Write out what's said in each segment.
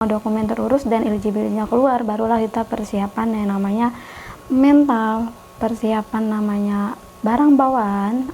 dokumen terurus dan eligibility-nya keluar, barulah kita persiapan yang namanya mental, persiapan namanya barang bawaan.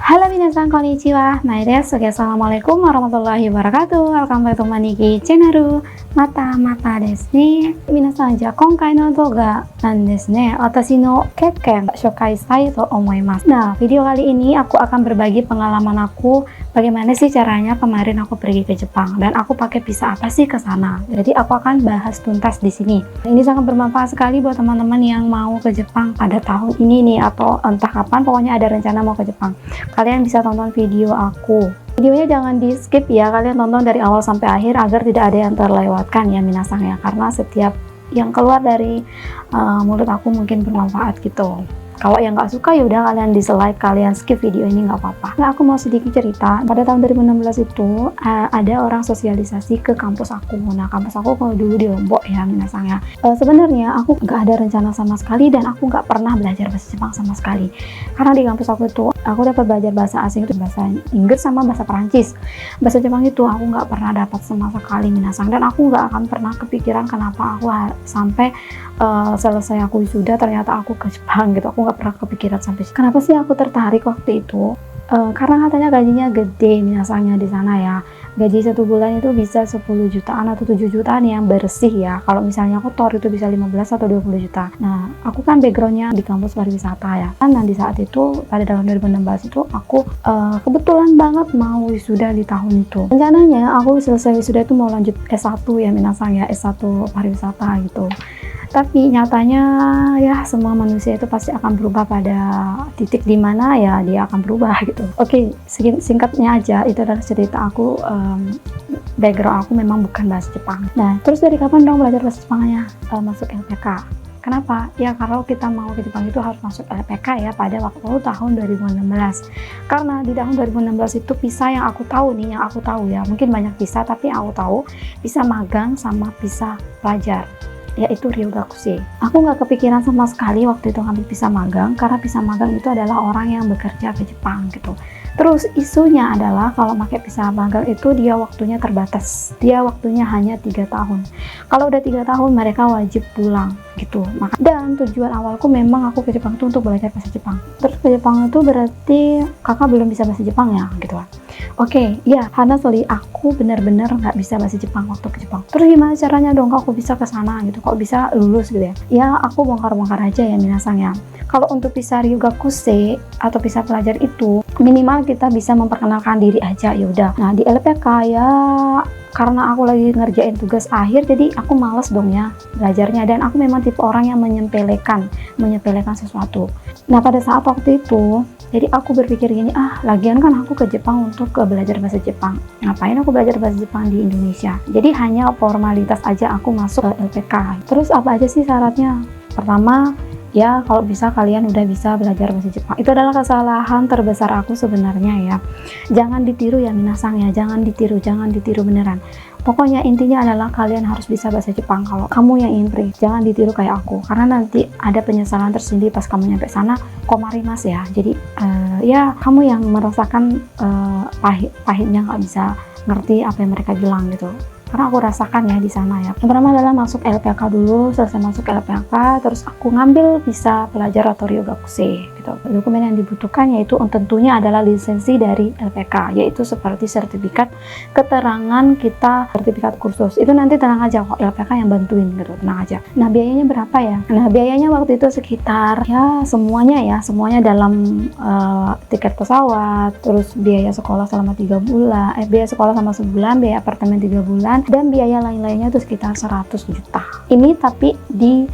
Halo minasan, konnichiwa, nai desu. Assalamualaikum warahmatullahi wabarakatuh. Welcome back to Maniki Channel. Mata desu ne. Minasan, ja konkai no doga nan desu ne. Watashi no kekken shokai shitai to omoimasu. Nah, video kali ini aku akan berbagi pengalaman aku bagaimana sih caranya kemarin aku pergi ke Jepang dan aku pakai visa apa sih ke sana. Jadi aku akan bahas tuntas di sini. Ini sangat bermanfaat sekali buat teman-teman yang mau ke Jepang pada tahun ini nih atau entah kapan, pokoknya ada rencana mau ke Jepang. Kalian bisa tonton video aku. Videonya jangan di skip ya, kalian tonton dari awal sampai akhir agar tidak ada yang terlewatkan ya minasang ya, karena setiap yang keluar dari mulut aku mungkin bermanfaat gitu. Kalau yang nggak suka ya udah kalian dislike, kalian skip video ini nggak apa-apa. Nah, aku mau sedikit cerita. Pada tahun 2016 itu ada orang sosialisasi ke kampus aku. Nah, kampus aku kalau dulu di Lombok ya minasangnya. Sebenarnya aku nggak ada rencana sama sekali dan aku nggak pernah belajar bahasa Jepang sama sekali. Karena di kampus aku itu aku dapat belajar bahasa asing itu bahasa Inggris sama bahasa Perancis. Bahasa Jepang itu aku nggak pernah dapat sama sekali minasang, dan aku nggak akan pernah kepikiran kenapa aku sampai selesai aku wisuda ternyata aku ke Jepang gitu. Aku nggak pernah kepikiran sampai kenapa sih aku tertarik waktu itu. Karena katanya gajinya gede minasangnya di sana ya. Gaji satu bulan itu bisa 10 jutaan atau 7 jutaan yang bersih ya. Kalau misalnya kotor itu bisa 15 atau 20 juta. Nah, aku kan backgroundnya di kampus pariwisata ya. Dan di saat itu pada tahun 2016 itu aku kebetulan banget mau wisuda di tahun itu. Rencananya aku selesai wisuda itu mau lanjut S1 ya minasang ya, S1 pariwisata gitu. Tapi nyatanya ya semua manusia itu pasti akan berubah pada titik dimana ya dia akan berubah gitu. Oke, singkatnya aja itu adalah cerita aku. Background aku memang bukan bahasa Jepang. Nah, terus dari kapan dong belajar bahasa Jepangnya? Masuk LPK. Kenapa? Ya kalau kita mau ke Jepang itu harus masuk LPK ya pada waktu tahun 2016. Karena di tahun 2016 itu visa yang aku tahu nih, yang aku tahu ya, mungkin banyak visa tapi aku tahu visa magang sama visa pelajar, yaitu Ryugakusei. Aku nggak kepikiran sama sekali waktu itu ngambil visa magang, karena visa magang itu adalah orang yang bekerja ke Jepang gitu. Terus isunya adalah kalau pakai visa magang itu dia waktunya terbatas, dia waktunya hanya 3 tahun. Kalau udah 3 tahun mereka wajib pulang gitu. Dan tujuan awalku memang aku ke Jepang itu untuk belajar bahasa Jepang. Terus ke Jepang itu berarti kakak belum bisa bahasa Jepang ya gitu lah. Oke, ya honestly aku benar-benar nggak bisa bahasa Jepang waktu ke Jepang. Terus gimana caranya dong kok aku bisa ke sana gitu, kok bisa lulus gitu ya? Ya aku bongkar-bongkar aja ya minasang ya. Kalau untuk visa Ryugakusei atau visa pelajar itu minimal kita bisa memperkenalkan diri aja ya udah. Nah di LPK ya karena aku lagi ngerjain tugas akhir jadi aku males dong ya belajarnya, dan aku memang tipe orang yang menyepelekan sesuatu. Nah pada saat waktu itu jadi aku berpikir gini, lagian kan aku ke Jepang untuk belajar bahasa Jepang, ngapain aku belajar bahasa Jepang di Indonesia? Jadi hanya formalitas aja aku masuk ke LPK. Terus apa aja sih syaratnya? Pertama ya kalau bisa kalian udah bisa belajar bahasa Jepang. Itu adalah kesalahan terbesar aku sebenarnya ya. Jangan ditiru ya minasang ya, jangan ditiru beneran. Pokoknya intinya adalah kalian harus bisa bahasa Jepang kalau kamu yang improve. Jangan ditiru kayak aku, karena nanti ada penyesalan tersendiri pas kamu nyampe sana. Komarimas ya. Jadi ya kamu yang merasakan pahitnya nggak bisa ngerti apa yang mereka bilang gitu. Karena aku rasakan ya di sana ya. Yang pertama adalah masuk LPK dulu. Selesai masuk LPK, terus aku ngambil visa pelajar atau Ryugakusei gitu. Dokumen yang dibutuhkan yaitu tentunya adalah lisensi dari LPK, yaitu seperti sertifikat keterangan kita, sertifikat kursus. Itu nanti tenang aja kok, LPK yang bantuin gitu, tenang aja. Nah biayanya berapa ya? Nah biayanya waktu itu sekitar ya semuanya dalam tiket pesawat, terus biaya sekolah selama 3 bulan, biaya sekolah selama sebulan, biaya apartemen 3 bulan, dan biaya lain-lainnya itu sekitar 100 juta. Ini tapi di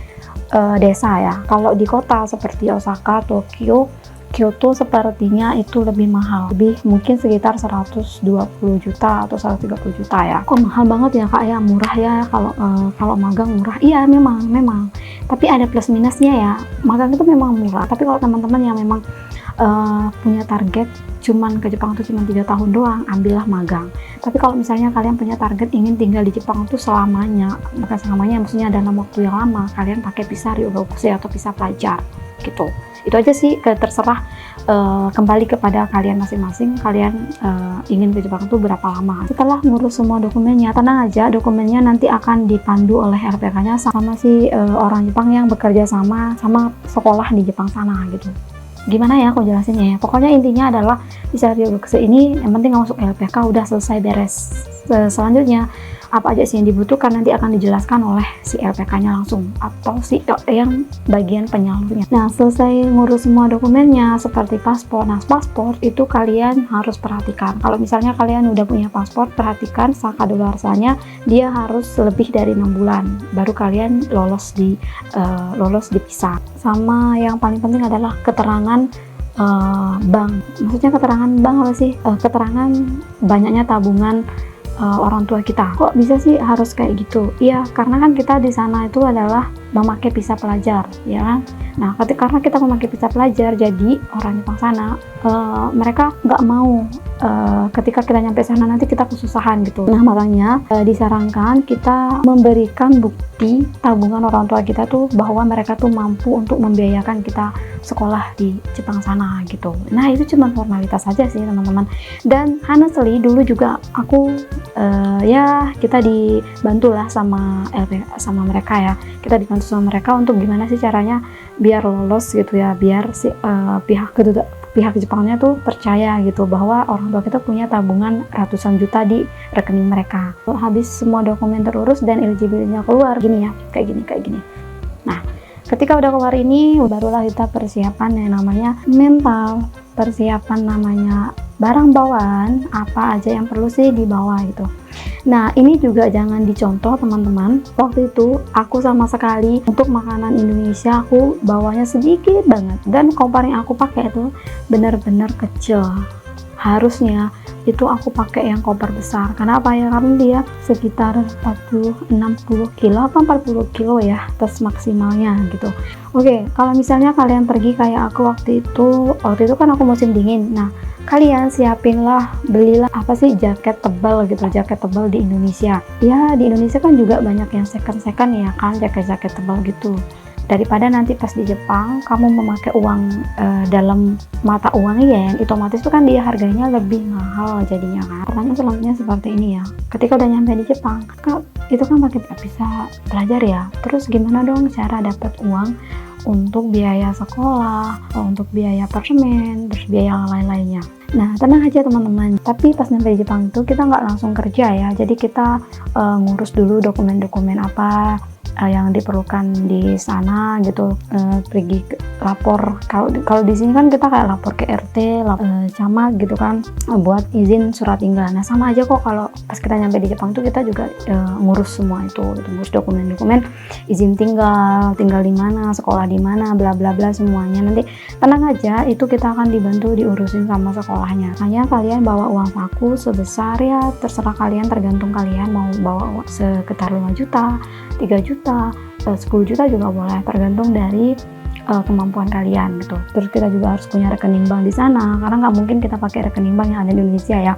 desa ya. Kalau di kota seperti Osaka, Tokyo, Kyoto sepertinya itu lebih mahal, lebih mungkin sekitar 120 juta atau 130 juta ya. Kok mahal banget ya kak ya? Murah ya kalau magang murah. Iya memang tapi ada plus minusnya ya. Magang itu memang murah, tapi kalau teman-teman yang memang punya target cuman ke Jepang tuh cuma 3 tahun doang, ambillah magang. Tapi kalau misalnya kalian punya target ingin tinggal di Jepang tuh selamanya, bukan selamanya, maksudnya dalam waktu yang lama, kalian pakai visa Ryugakushi atau visa pelajar gitu. Itu aja sih, terserah kembali kepada kalian masing-masing, kalian ingin ke Jepang tuh berapa lama. Setelah ngurus semua dokumennya, tenang aja, dokumennya nanti akan dipandu oleh LPK-nya sama si orang Jepang yang bekerja sama sekolah di Jepang sana gitu. Gimana ya aku jelasinnya ya, pokoknya intinya adalah visa Ryugakushi ini yang penting masuk LPK udah selesai beres. Selanjutnya apa aja sih yang dibutuhkan nanti akan dijelaskan oleh si LPK-nya langsung atau si yang bagian penyalurnya. Nah, selesai ngurus semua dokumennya seperti paspor. Nah, paspor itu kalian harus perhatikan. Kalau misalnya kalian udah punya paspor, perhatikan kadaluarsanya dia harus lebih dari 6 bulan baru kalian lolos di visa. Sama yang paling penting adalah keterangan bank. Maksudnya keterangan bank apa sih? Keterangan banyaknya tabungan orang tua kita. Kok bisa sih harus kayak gitu? Iya, karena kan kita di sana itu adalah memakai visa pelajar, ya kan? Nah, karena kita memakai visa pelajar, jadi orang Jepang sana mereka nggak mau ketika kita nyampe sana nanti kita kesusahan gitu. Nah, makanya disarankan kita memberikan bukti tabungan orang tua kita tuh bahwa mereka tuh mampu untuk membiayakan kita sekolah di Jepang sana gitu. Nah, itu cuma formalitas saja sih teman-teman. Dan honestly dulu juga aku ya kita dibantu lah sama mereka ya. Kita dibantu sama mereka untuk gimana sih caranya biar lolos gitu ya, biar si pihak Jepangnya tuh percaya gitu bahwa orang tua kita punya tabungan ratusan juta di rekening mereka. Habis semua dokumen terurus dan eligibility-nya keluar gini ya, kayak gini. Nah, ketika udah keluar ini barulah kita persiapan yang namanya mental, persiapan namanya barang bawaan, apa aja yang perlu sih dibawa gitu. Nah, ini juga jangan dicontoh teman-teman. Waktu itu aku sama sekali untuk makanan Indonesia aku bawanya sedikit banget, dan kompor yang aku pakai itu benar-benar kecil. Harusnya itu aku pakai yang koper besar. Kenapa ya? Karena dia sekitar 40-60 kilo apa 40 kilo ya, tes maksimalnya gitu. Oke, kalau misalnya kalian pergi kayak aku waktu itu kan aku musim dingin. Nah, kalian belilah apa sih, jaket tebal gitu, jaket tebal di Indonesia. Ya, di Indonesia kan juga banyak yang second ya kan, jaket-jaket tebal gitu. Daripada nanti pas di Jepang kamu memakai uang dalam mata uangnya ya, yang otomatis itu kan dia harganya lebih mahal jadinya kan. Pertanyaan selanjutnya seperti ini ya, ketika udah nyampe di Jepang itu kan pakai visa pelajar ya, terus gimana dong cara dapat uang untuk biaya sekolah, untuk biaya apartemen, terus biaya lain-lainnya. Nah, tenang aja teman-teman, tapi pas nyampe di Jepang itu kita nggak langsung kerja ya, jadi kita ngurus dulu dokumen-dokumen apa yang diperlukan di sana gitu, pergi lapor. Kalau di sini kan kita kayak lapor ke RT, camat gitu kan, buat izin surat tinggal. Nah, sama aja kok kalau pas kita nyampe di Jepang itu kita juga ngurus semua itu, ngurus dokumen-dokumen izin tinggal di mana, sekolah di mana, bla bla bla semuanya. Nanti tenang aja, itu kita akan dibantu diurusin sama sekolahnya. Hanya kalian bawa uang saku sebesar ya terserah kalian, tergantung kalian mau bawa sekitar 5 juta, 3 juta, 10 juta juga boleh, tergantung dari kemampuan kalian gitu. Terus kita juga harus punya rekening bank di sana, karena nggak mungkin kita pakai rekening bank yang ada di Indonesia ya.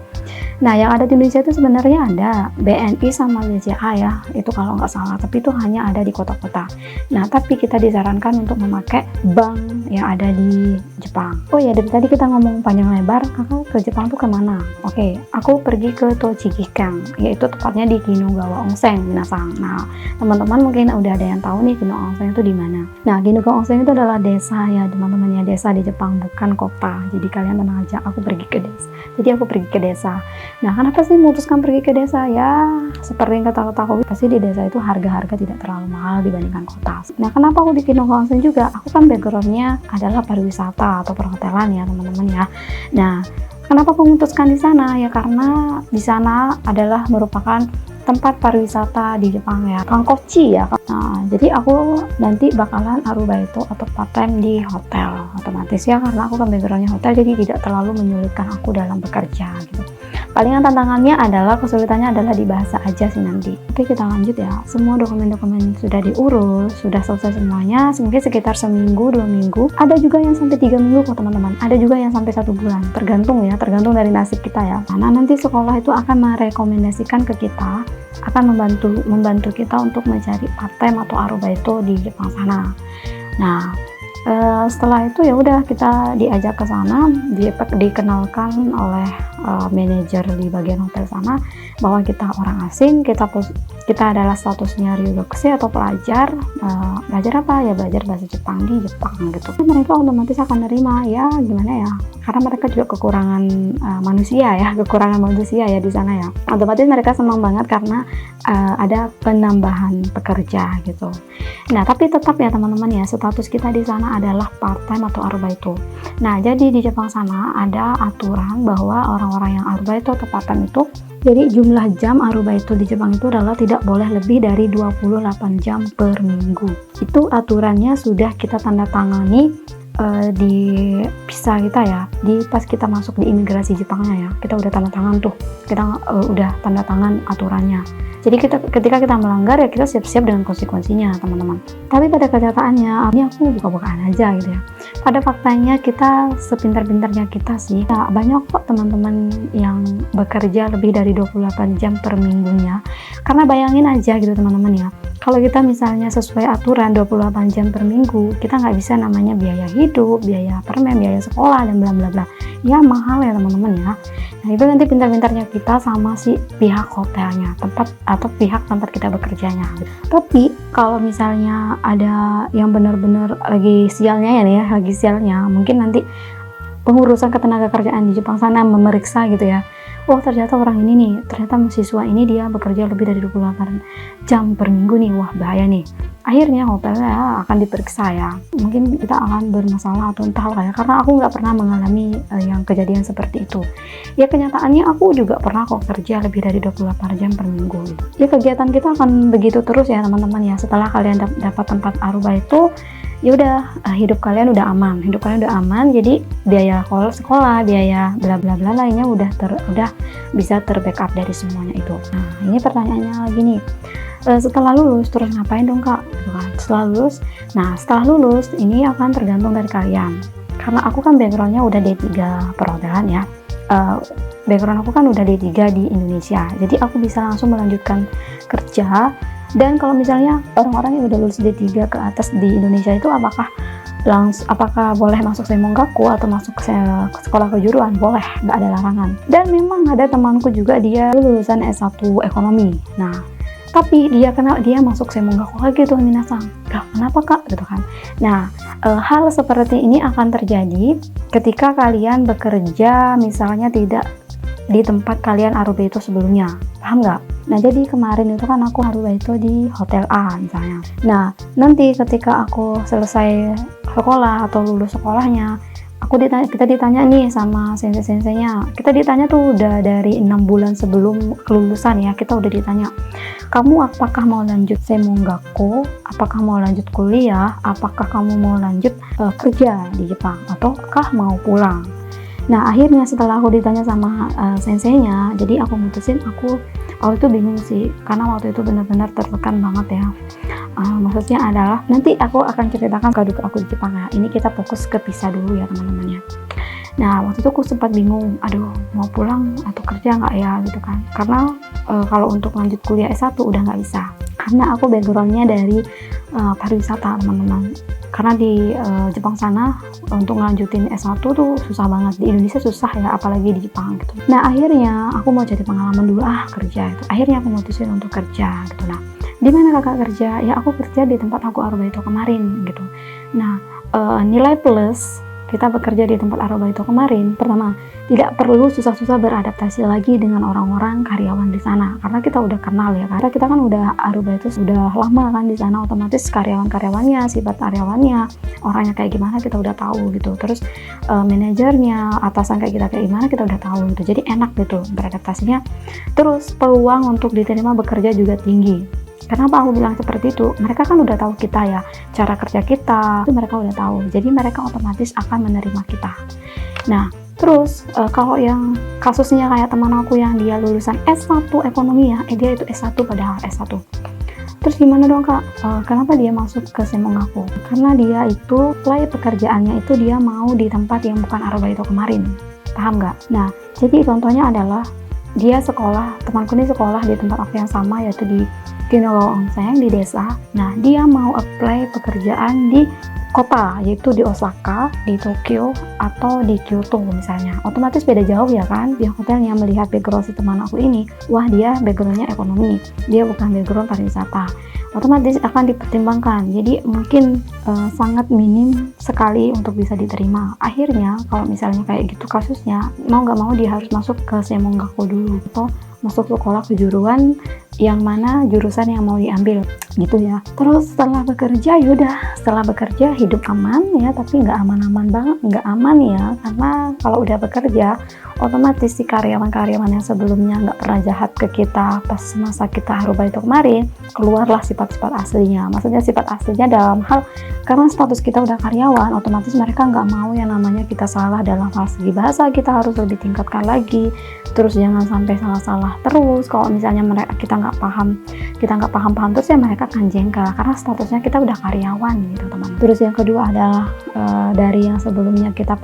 Nah, yang ada di Indonesia itu sebenarnya ada BNI sama BCA ya, itu kalau nggak salah, tapi itu hanya ada di kota-kota. Nah, tapi kita disarankan untuk memakai bank yang ada di Jepang. Oh ya, dari tadi kita ngomong panjang lebar, kakak ke Jepang tuh kemana? Oke, aku pergi ke Tochigi-ken, yaitu tepatnya di Kinugawa Onsen, minasang. Nah, teman-teman mungkin udah ada yang tahu nih Kinugawa Onsen itu di mana. Nah, Kinugawa Onsen itu adalah desa ya teman-teman ya, desa di Jepang, bukan kota. Jadi kalian tenang aja, aku pergi ke desa. Nah, kenapa sih memutuskan pergi ke desa? Ya, seperti yang kata ketahui, pasti di desa itu harga-harga tidak terlalu mahal dibandingkan kota. Nah, kenapa aku di Kinugawa Onsen juga? Aku kan backgroundnya adalah pariwisata atau perhotelan ya teman-teman ya. Nah, kenapa aku memutuskan di sana? Ya karena di sana adalah merupakan tempat pariwisata di Jepang ya, Kankochi ya. Nah, jadi aku nanti bakalan arubaito atau part time di hotel, otomatis ya, karena aku kan backgroundnya hotel, jadi tidak terlalu menyulitkan aku dalam bekerja gitu. Palingan tantangannya adalah, kesulitannya adalah di bahasa aja sih nanti. Oke, kita lanjut ya. Semua dokumen-dokumen sudah diurus, sudah selesai semuanya, mungkin sekitar seminggu, 2 minggu. Ada juga yang sampai 3 minggu kok teman-teman. Ada juga yang sampai 1 bulan. Tergantung ya, tergantung dari nasib kita ya. Nah, nanti sekolah itu akan merekomendasikan ke kita, akan membantu kita untuk mencari part-time atau arubaito di Jepang sana. Nah, setelah itu ya udah kita diajak ke sana, dikenalkan oleh manajer di bagian hotel sana bahwa kita orang asing, kita adalah statusnya ryugakusei atau pelajar. Belajar apa ya? Belajar bahasa Jepang di Jepang gitu. Mereka otomatis akan nerima ya, gimana ya, karena mereka juga kekurangan manusia ya di sana ya. Otomatis mereka senang banget karena ada penambahan pekerja gitu. Nah, tapi tetap ya teman-teman ya, status kita di sana adalah part-time atau arubaito. Nah, jadi di Jepang sana ada aturan bahwa orang-orang yang arubaito atau part-time itu, jadi jumlah jam arubaito di Jepang itu adalah tidak boleh lebih dari 28 jam per minggu. Itu aturannya sudah kita tanda tangani di visa kita ya, pas kita masuk di imigrasi Jepangnya ya, kita udah tanda tangan tuh, kita udah tanda tangan aturannya. Jadi ketika kita melanggar ya kita siap-siap dengan konsekuensinya teman-teman. Tapi pada kenyataannya, ini aku buka-bukaan aja gitu ya. Pada faktanya kita sepintar-pintarnya kita sih, nah, banyak kok teman-teman yang bekerja lebih dari 28 jam per minggunya. Karena bayangin aja gitu teman-teman ya, kalau kita misalnya sesuai aturan 28 jam per minggu, kita nggak bisa namanya biaya hidup, biaya permen, biaya sekolah, dan bla bla bla. Ya mahal ya teman-teman ya. Nah, itu nanti pintar-pintarnya kita sama si pihak hotelnya, atau pihak tempat kita bekerjanya. Tapi kalau misalnya ada yang benar-benar lagi sialnya ya nih ya, lagi sialnya, mungkin nanti pengurusan ketenagakerjaan di Jepang sana memeriksa gitu ya. Oh, ternyata orang ini nih, ternyata mahasiswa ini dia bekerja lebih dari 28 jam per minggu nih. Wah, bahaya nih. Akhirnya hotelnya akan diperiksa ya. Mungkin kita akan bermasalah atau entah lah ya, karena aku nggak pernah mengalami yang kejadian seperti itu. Ya, kenyataannya aku juga pernah kok kerja lebih dari 28 jam per minggu gitu. Ya, kegiatan kita akan begitu terus ya teman-teman ya. Setelah kalian dapat tempat arubaito, ya udah, hidup kalian udah aman, jadi biaya sekolah, biaya bla bla bla lainnya udah bisa terbackup dari semuanya itu. Nah, ini pertanyaannya lagi nih, setelah lulus terus ngapain dong kak gitu kan? Setelah lulus ini akan tergantung dari kalian, karena aku kan backgroundnya udah D3 perhotelan ya. Background aku kan udah D3 di Indonesia, jadi aku bisa langsung melanjutkan kerja. Dan kalau misalnya orang-orang yang udah lulus D3 ke atas di Indonesia itu apakah boleh masuk Seimonggaku atau masuk sekolah kejuruan? Boleh, nggak ada larangan. Dan memang ada temanku juga, dia lulusan S1 ekonomi. Nah, tapi dia masuk Seimonggaku lagi tuh minasang. Kenapa kak? Gitu kan. Nah, hal seperti ini akan terjadi ketika kalian bekerja misalnya tidak di tempat kalian arubaito sebelumnya, paham nggak? Nah, jadi kemarin itu kan aku arubaito di hotel A misalnya. Nah, nanti ketika aku selesai sekolah atau lulus sekolahnya, kita ditanya nih sama sensei-senseinya. Kita ditanya tuh udah dari 6 bulan sebelum kelulusan ya, kita udah ditanya, kamu apakah mau lanjut Seimonggaku, apakah mau lanjut kuliah, apakah kamu mau lanjut kerja di Jepang, ataukah mau pulang. Nah, akhirnya setelah aku ditanya sama senseinya, jadi aku mutusin, aku waktu itu bingung sih, karena waktu itu benar-benar tertekan banget ya. Maksudnya adalah, nanti aku akan ceritakan kehidupan aku di Jepang ya. Ini kita fokus ke visa dulu ya teman-teman ya. Nah, waktu itu aku sempat bingung, aduh mau pulang atau kerja nggak ya gitu kan. Karena kalau untuk lanjut kuliah S1 udah nggak bisa. Karena aku backgroundnya dari pariwisata teman-teman. Karena di Jepang sana untuk ngelanjutin S1 tuh susah banget. Di Indonesia susah ya, apalagi di Jepang gitu. Nah, akhirnya aku mau cari pengalaman dulu, kerja itu. Akhirnya aku mutusin untuk kerja gitu. Nah, di mana kakak kerja? Ya, aku kerja di tempat aku arubaito kemarin gitu. Nah, nilai plus kita bekerja di tempat arubaito kemarin, pertama, tidak perlu susah-susah beradaptasi lagi dengan orang-orang karyawan di sana, karena kita udah kenal ya, karena kita kan udah arubaito sudah lama kan di sana, otomatis karyawan-karyawannya, sifat karyawannya, orangnya kayak gimana kita udah tahu gitu. Terus manajernya, atasan kayak kita kayak gimana kita udah tahu gitu. Jadi enak gitu beradaptasinya. Terus peluang untuk diterima bekerja juga tinggi. Kenapa aku bilang seperti itu? Mereka kan udah tahu kita ya, cara kerja kita itu mereka udah tahu. Jadi mereka otomatis akan menerima kita. Nah, Terus kalau yang kasusnya kayak teman aku yang dia lulusan S1 ekonomi ya, dia itu S1 padahal S1. Terus gimana dong kak? Kenapa dia masuk ke Semongaku? Karena dia itu apply pekerjaannya itu dia mau di tempat yang bukan Arabaito kemarin. Paham nggak? Nah, jadi contohnya adalah dia sekolah, temanku ini sekolah di tempat aku yang sama yaitu di Kinolo Onseng di desa. Nah, dia mau apply pekerjaan di kota, yaitu di Osaka, di Tokyo, atau di Kyoto misalnya. Otomatis beda jauh ya kan. Pihak hotelnya melihat background si teman aku ini, wah dia backgroundnya ekonomi, dia bukan background pariwisata. Otomatis akan dipertimbangkan. Jadi mungkin sangat minim sekali untuk bisa diterima. Akhirnya kalau misalnya kayak gitu kasusnya, mau nggak mau dia harus masuk ke Semongaku dulu atau masuk sekolah kejuruan yang mana jurusan yang mau diambil gitu ya. Terus setelah bekerja yaudah, setelah bekerja hidup aman ya, tapi nggak aman-aman banget, nggak aman ya, karena kalau udah bekerja otomatis si karyawan-karyawan yang sebelumnya nggak pernah jahat ke kita pas masa kita Arabaito kemarin, keluarlah sifat-sifat aslinya. Maksudnya sifat aslinya dalam hal karena status kita udah karyawan, otomatis mereka nggak mau yang namanya kita salah dalam hal segi bahasa, kita harus lebih tingkatkan lagi. Terus jangan sampai salah-salah terus. Kalau misalnya mereka kita nggak paham terus ya mereka akan jengkel karena statusnya kita udah karyawan gitu teman. Terus yang kedua adalah dari yang sebelumnya kita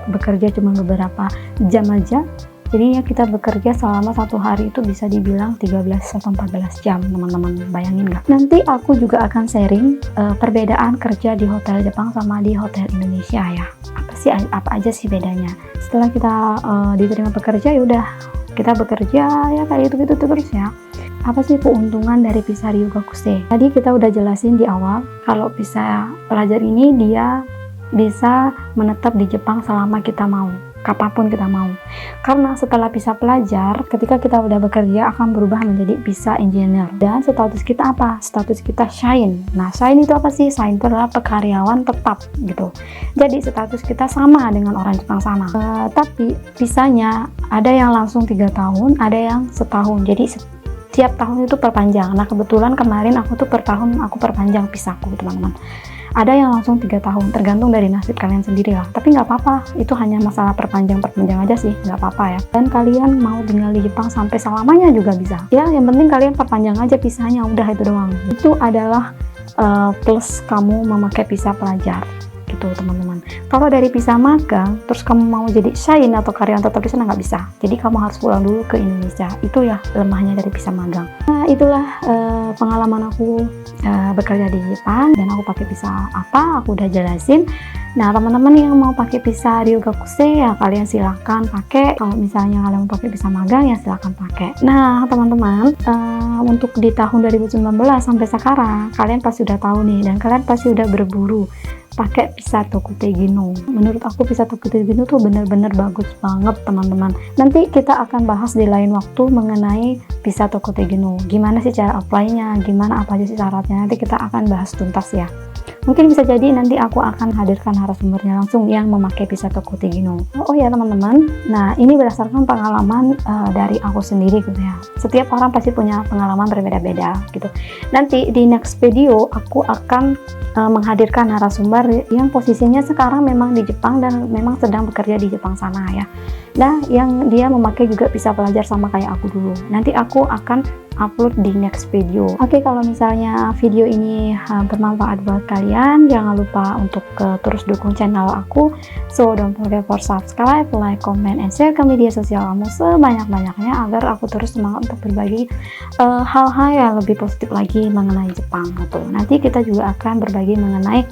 bekerja cuma beberapa jam aja, jadinya kita bekerja selama satu hari itu bisa dibilang 13 atau 14 jam teman-teman, bayangin nggak? Nanti aku juga akan sharing perbedaan kerja di hotel Jepang sama di hotel Indonesia ya. Apa aja sih bedanya? Setelah kita diterima bekerja ya udah kita bekerja ya kayak gitu terus ya. Apa sih keuntungan dari visa Ryugakusei? Tadi kita udah jelasin di awal kalau visa pelajar ini dia bisa menetap di Jepang selama kita mau, kapanpun kita mau. Karena setelah visa pelajar, ketika kita udah bekerja akan berubah menjadi visa engineer. Dan status kita apa? Status kita shine. Nah, shine itu apa sih? Shine itu adalah pekaryawan tetap gitu. Jadi status kita sama dengan orang Jepang sana. Tapi visanya ada yang langsung 3 tahun, ada yang setahun. Jadi tiap tahun itu perpanjang. Nah, kebetulan kemarin aku tuh per tahun aku perpanjang visaku teman-teman. Ada yang langsung 3 tahun, tergantung dari nasib kalian sendiri lah. Tapi nggak apa-apa, itu hanya masalah perpanjang aja sih, nggak apa-apa ya. Dan kalian mau tinggal di Jepang sampai selamanya juga bisa. Ya, yang penting kalian perpanjang aja visanya, udah itu doang. Itu adalah plus kamu memakai visa pelajar gitu teman-teman. Kalau dari visa magang, terus kamu mau jadi shine atau karyawan tetap di sana nggak bisa. Jadi kamu harus pulang dulu ke Indonesia. Itu ya lemahnya dari visa magang. Nah, itulah pengalaman aku bekerja di Jepang dan aku pakai visa apa, aku udah jelasin. Nah, teman-teman yang mau pakai visa Ryugakusei ya kalian silahkan pakai. Kalau misalnya kalian mau pakai visa magang ya silahkan pakai. Nah, teman-teman, untuk di tahun 2019 sampai sekarang kalian pasti udah tahu nih dan kalian pasti udah berburu pakai visa Tokutei Gino. Menurut aku visa Tokutei Gino tuh bener-bener bagus banget teman-teman. Nanti kita akan bahas di lain waktu mengenai visa Tokutei Gino. Gimana sih cara apply-nya, gimana apa aja sih syaratnya, nanti kita akan bahas tuntas ya. Mungkin bisa jadi nanti aku akan hadirkan narasumbernya langsung yang memakai visa Tokutei Gino. Oh ya teman-teman, nah ini berdasarkan pengalaman dari aku sendiri gitu ya. Setiap orang pasti punya pengalaman berbeda-beda gitu. Nanti di next video aku akan menghadirkan narasumber yang posisinya sekarang memang di Jepang dan memang sedang bekerja di Jepang sana ya. Nah, yang dia memakai juga visa pelajar sama kayak aku dulu. Nanti aku akan upload di next video. Oke, kalau misalnya video ini bermanfaat buat kalian, jangan lupa untuk terus dukung channel aku. So, don't forget for subscribe, like, comment, and share ke media sosial kamu sebanyak-banyaknya agar aku terus semangat untuk berbagi hal-hal yang lebih positif lagi mengenai Jepang gitu. Nanti kita juga akan berbagi mengenai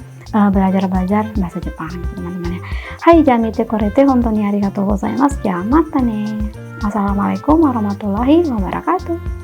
belajar bahasa Jepang teman-teman ya. Hai, jamite korete hontou ni arigatou gozaimasu. Ya, mata ne. Wassalamualaikum warahmatullahi wabarakatuh.